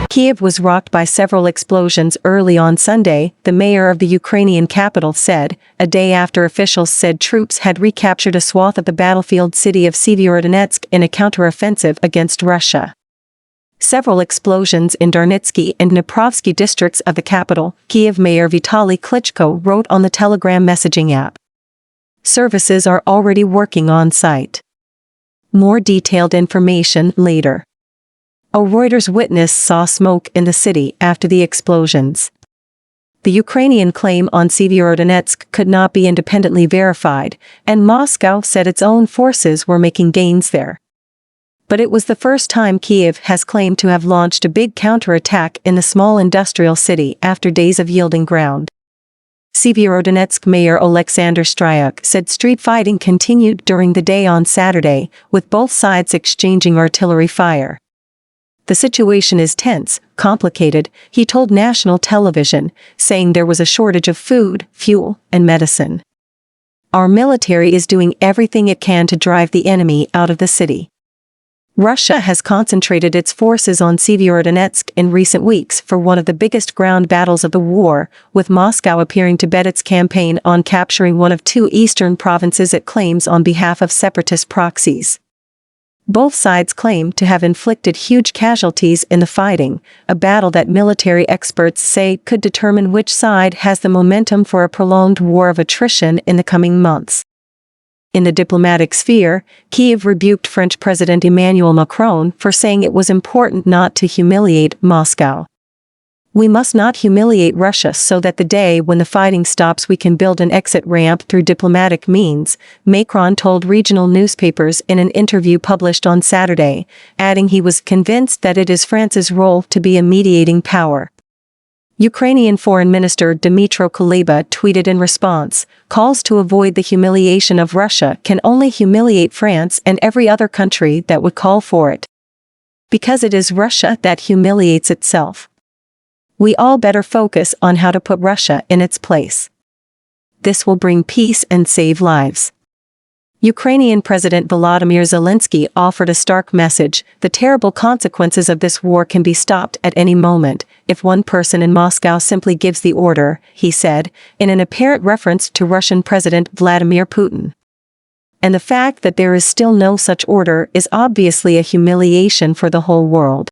Kyiv was rocked by several explosions early on Sunday, the mayor of the Ukrainian capital said, a day after officials said troops had recaptured a swath of the battlefield city of Sievierodonetsk in a counter-offensive against Russia. Several explosions in Darnytskyi and Dniprovsky districts of the capital, Kyiv Mayor Vitali Klitschko wrote on the Telegram messaging app. Services are already working on site. More detailed information later. A Reuters witness saw smoke in the city after the explosions. The Ukrainian claim on Sievierodonetsk could not be independently verified, and Moscow said its own forces were making gains there. But it was the first time Kyiv has claimed to have launched a big counterattack in the small industrial city after days of yielding ground. Sievierodonetsk Mayor Oleksandr Stryuk said street fighting continued during the day on Saturday, with both sides exchanging artillery fire. The situation is tense, complicated, he told national television, saying there was a shortage of food, fuel, and medicine. Our military is doing everything it can to drive the enemy out of the city. Russia has concentrated its forces on Sievierodonetsk in recent weeks for one of the biggest ground battles of the war, with Moscow appearing to bet its campaign on capturing one of two eastern provinces it claims on behalf of separatist proxies. Both sides claim to have inflicted huge casualties in the fighting, a battle that military experts say could determine which side has the momentum for a prolonged war of attrition in the coming months. In the diplomatic sphere, Kyiv rebuked French President Emmanuel Macron for saying it was important not to humiliate Moscow. We must not humiliate Russia so that the day when the fighting stops we can build an exit ramp through diplomatic means, Macron told regional newspapers in an interview published on Saturday, adding he was convinced that it is France's role to be a mediating power. Ukrainian Foreign Minister Dmytro Kuleba tweeted in response, calls to avoid the humiliation of Russia can only humiliate France and every other country that would call for it. Because it is Russia that humiliates itself. We all better focus on how to put Russia in its place. This will bring peace and save lives. Ukrainian President Volodymyr Zelensky offered a stark message: the terrible consequences of this war can be stopped at any moment, if one person in Moscow simply gives the order, he said, in an apparent reference to Russian President Vladimir Putin. And the fact that there is still no such order is obviously a humiliation for the whole world.